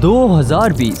2020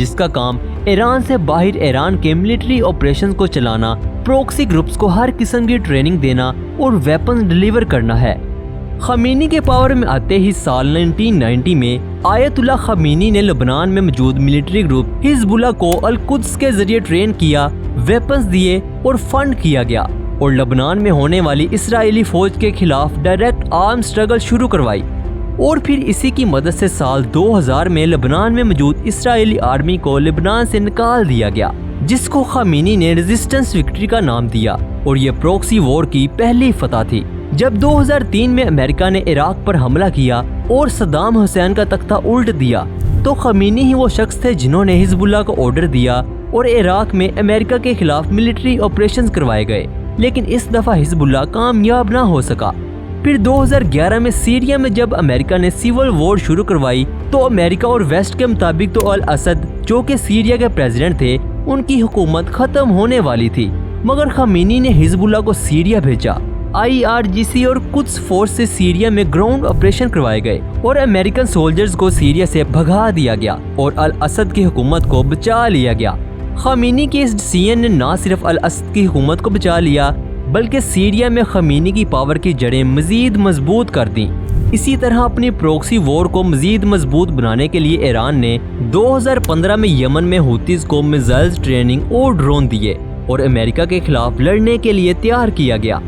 جس کا کام ایران سے باہر ایران کے ملٹری آپریشن کو چلانا، پروکسی گروپس کو ہر قسم کی ٹریننگ دینا اور ویپن ڈیلیور کرنا ہے۔ خمینی کے پاور میں آتے ہی سال 1990 میں آیت اللہ خمینی نے لبنان میں موجود ملٹری گروپ حزب اللہ کو القدس کے ذریعے ٹرین کیا، ویپنز دیے اور فنڈ کیا گیا، اور لبنان میں ہونے والی اسرائیلی فوج کے خلاف ڈائریکٹ آرم سٹرگل شروع کروائی۔ اور پھر اسی کی مدد سے سال 2000 میں لبنان میں موجود اسرائیلی آرمی کو لبنان سے نکال دیا گیا، جس کو خمینی نے ریزسٹنس وکٹری کا نام دیا، اور یہ پروکسی وار کی پہلی فتح تھی۔ جب 2003 میں امریکہ نے عراق پر حملہ کیا اور صدام حسین کا تختہ الٹ دیا، تو خمینی ہی وہ شخص تھے جنہوں نے حزب اللہ کو آرڈر دیا اور عراق میں امریکہ کے خلاف ملٹری آپریشنز کروائے گئے، لیکن اس دفعہ حزب اللہ کامیاب نہ ہو سکا۔ پھر 2011 میں سیریا میں جب امریکہ نے سیول وار شروع کروائی، تو امریکہ اور ویسٹ کے مطابق تو الاسد جو کہ سیریا کے پریزیڈنٹ تھے، ان کی حکومت ختم ہونے والی تھی، مگر خمینی نے حزب اللہ کو سیریا بھیجا۔ IRGC اور قدس فورس سے سیریا میں گراؤنڈ آپریشن کروائے گئے اور امریکن سولجرز کو سیریا سے بھگا دیا گیا اور الاسد کی حکومت کو بچا لیا گیا۔ خمینی کے اس ڈیسیژن نے نہ صرف الاسد کی حکومت کو بچا لیا، بلکہ سیریا میں خمینی کی پاور کی جڑیں مزید مضبوط کر دیں۔ اسی طرح اپنی پروکسی وار کو مزید مضبوط بنانے کے لیے ایران نے 2015 میں یمن میں ہوتیز کو میزائلز ٹریننگ اور ڈرون دیے اور امریکہ کے خلاف لڑنے کے لیے تیار کیا گیا۔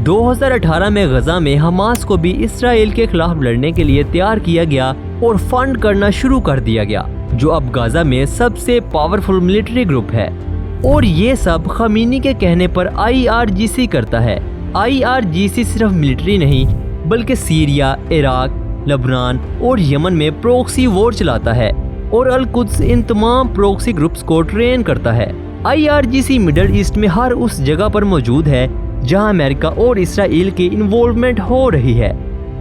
2018 میں غزہ میں حماس کو بھی اسرائیل کے خلاف لڑنے کے لیے تیار کیا گیا اور فنڈ کرنا شروع کر دیا گیا، جو اب غزہ میں سب سے پاورفل ملٹری گروپ ہے۔ اور یہ سب خمینی کے کہنے پر IRGC کرتا ہے۔ IRGC صرف ملٹری نہیں بلکہ سیریا، عراق، لبنان اور یمن میں پروکسی وار چلاتا ہے اور القدس ان تمام پروکسی گروپس کو ٹرین کرتا ہے۔ IRGC مڈل ایسٹ میں ہر اس جگہ پر موجود ہے جہاں امریکہ اور اسرائیل کی انوالومنٹ ہو رہی ہے۔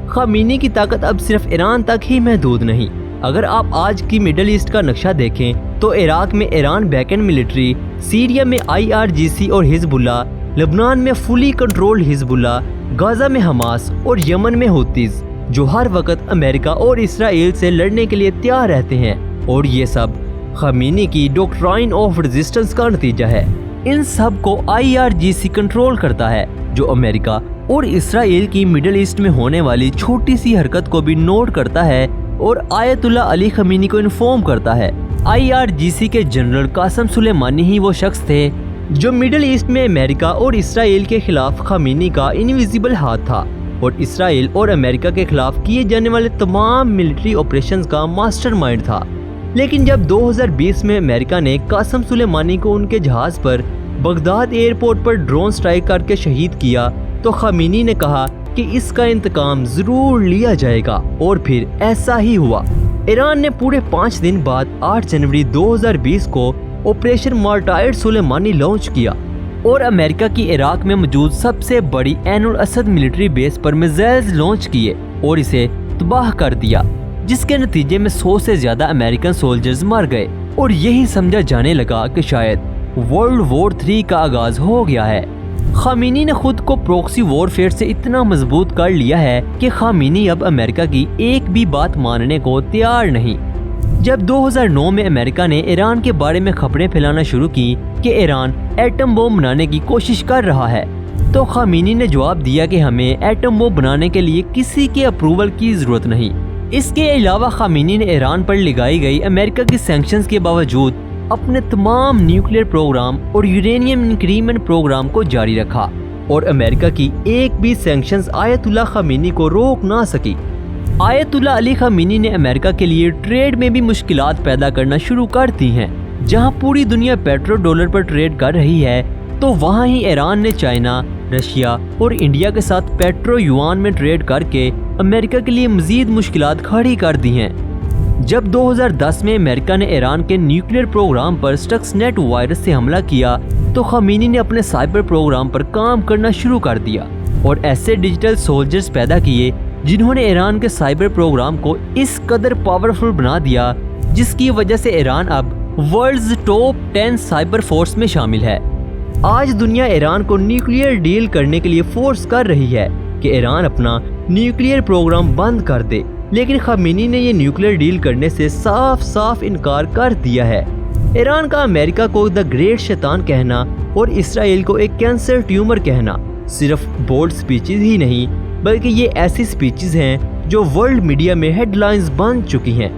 خمینی کی طاقت اب صرف ایران تک ہی محدود نہیں۔ اگر آپ آج کی مڈل ایسٹ کا نقشہ دیکھیں تو عراق میں Iran back and military, Syria میں IRGC اور حزب اللہ، لبنان میں فلی کنٹرول حزب اللہ، غزہ میں حماس اور یمن میں ہوتیز، جو ہر وقت امریکہ اور اسرائیل سے لڑنے کے لیے تیار رہتے ہیں۔ اور یہ سب خمینی کی ڈاکٹرائن آف ریزسٹنس کا نتیجہ ہے۔ ان سب کو IRGC کنٹرول کرتا ہے، جو امریکہ اور اسرائیل کی مڈل ایسٹ میں ہونے والی چھوٹی سی حرکت کو بھی نوٹ کرتا ہے اور آیت اللہ علی خمینی کو انفارم کرتا ہے۔ IRGC کے جنرل قاسم سلیمانی ہی وہ شخص تھے جو مڈل ایسٹ میں امریکہ اور اسرائیل کے خلاف خمینی کا انویزیبل ہاتھ تھا اور اسرائیل اور امریکہ کے خلاف کیے جانے والے تمام ملٹری آپریشنز کا ماسٹر مائنڈ تھا۔ لیکن جب 2020 میں امریکہ نے قاسم سلیمانی کو ان کے جہاز پر بغداد ایئرپورٹ پر ڈرون سٹرائک کر کے شہید کیا، تو خمینی نے کہا کہ اس کا انتقام ضرور لیا جائے گا، اور پھر ایسا ہی ہوا۔ ایران نے پورے 5 دن بعد 8 جنوری 2020 کو آپریشن مارٹائر سلیمانی لانچ کیا اور امریکہ کی عراق میں موجود سب سے بڑی عین الاسد ملٹری بیس پر میزائلز لانچ کیے اور اسے تباہ کر دیا، جس کے نتیجے میں 100 سے زیادہ امریکن سولجرز مر گئے، اور یہی سمجھا جانے لگا کہ شاید ورلڈ وار 3 کا آغاز ہو گیا ہے۔ خامنئی نے خود کو پروکسی وار فیئر سے اتنا مضبوط کر لیا ہے کہ خامنئی اب امریکہ کی ایک بھی بات ماننے کو تیار نہیں۔ جب 2009 میں امریکہ نے ایران کے بارے میں خبریں پھیلانا شروع کی کہ ایران ایٹم بم بنانے کی کوشش کر رہا ہے، تو خامنئی نے جواب دیا کہ ہمیں ایٹم بم بنانے کے لیے کسی کے اپروول کی ضرورت نہیں۔ اس کے علاوہ خامنئی نے ایران پر لگائی گئی امریکہ کی سینکشنز کے باوجود اپنے تمام نیوکلیئر پروگرام اور یورینیم انکریمنٹ پروگرام کو جاری رکھا، اور امریکہ کی ایک بھی سینکشنز آیت اللہ خامنئی کو روک نہ سکی۔ آیت اللہ علی خامنئی نے امریکہ کے لیے ٹریڈ میں بھی مشکلات پیدا کرنا شروع کر دی ہیں۔ جہاں پوری دنیا پیٹرو ڈالر پر ٹریڈ کر رہی ہے، تو وہاں ہی ایران نے چائنا، رشیا اور انڈیا کے ساتھ پیٹرو یوان میں ٹریڈ کر کے امریکہ کے لیے مزید مشکلات کھڑی کر دی ہیں۔ جب 2010 میں امریکہ نے ایران کے نیوکلیئر پروگرام پر سٹکس نیٹ وائرس سے حملہ کیا، تو خامنئی نے اپنے سائبر پروگرام پر کام کرنا شروع کر دیا اور ایسے ڈیجیٹل سولجرز پیدا کیے جنہوں نے ایران کے سائبر پروگرام کو اس قدر پاورفل بنا دیا، جس کی وجہ سے ایران اب ورلڈز ٹاپ 10 سائبر فورس میں شامل ہے۔ آج دنیا ایران کو نیوکلیئر ڈیل کرنے کے لیے فورس کر رہی ہے کہ ایران اپنا نیوکلیئر پروگرام بند کر دے، لیکن خامنئی نے یہ نیوکلیئر ڈیل کرنے سے صاف انکار کر دیا ہے۔ ایران کا امریکہ کو دا گریٹ شیطان کہنا اور اسرائیل کو ایک کینسر ٹیومر کہنا صرف بولڈ سپیچز ہی نہیں بلکہ یہ ایسی سپیچز ہیں جو ورلڈ میڈیا میں ہیڈ لائنز بن چکی ہیں۔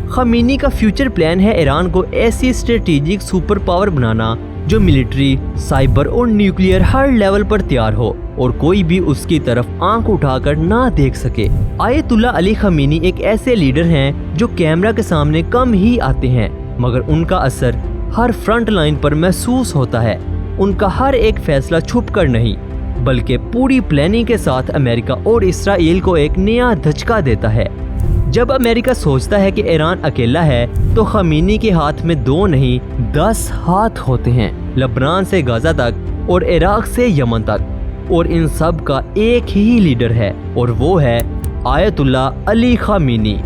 خمینی کا فیوچر پلان ہے ایران کو ایسی اسٹریٹجک سپر پاور بنانا جو ملٹری، سائبر اور نیوکلیئر ہر لیول پر تیار ہو اور کوئی بھی اس کی طرف آنکھ اٹھا کر نہ دیکھ سکے۔ آیت اللہ علی خمینی ایک ایسے لیڈر ہیں جو کیمرہ کے سامنے کم ہی آتے ہیں مگر ان کا اثر ہر فرنٹ لائن پر محسوس ہوتا ہے۔ ان کا ہر ایک فیصلہ چھپ کر نہیں بلکہ پوری پلاننگ کے ساتھ امریکہ اور اسرائیل کو ایک نیا دھچکا دیتا ہے۔ جب امریکہ سوچتا ہے کہ ایران اکیلا ہے تو خمینی کے ہاتھ میں 2 نہیں 10 ہاتھ ہوتے ہیں، لبنان سے غزہ تک اور عراق سے یمن تک، اور ان سب کا ایک ہی لیڈر ہے اور وہ ہے آیت اللہ علی خمینی۔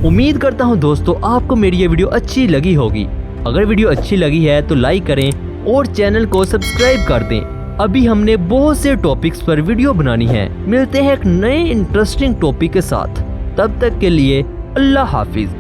امید کرتا ہوں دوستو آپ کو میری یہ ویڈیو اچھی لگی ہوگی۔ اگر ویڈیو اچھی لگی ہے تو لائک کریں اور چینل کو سبسکرائب کر دیں۔ ابھی ہم نے بہت سے ٹاپکس پر ویڈیو بنانی ہے۔ ملتے ہیں ایک نئے انٹرسٹنگ ٹاپک کے ساتھ، تب تک کے لیے اللہ حافظ۔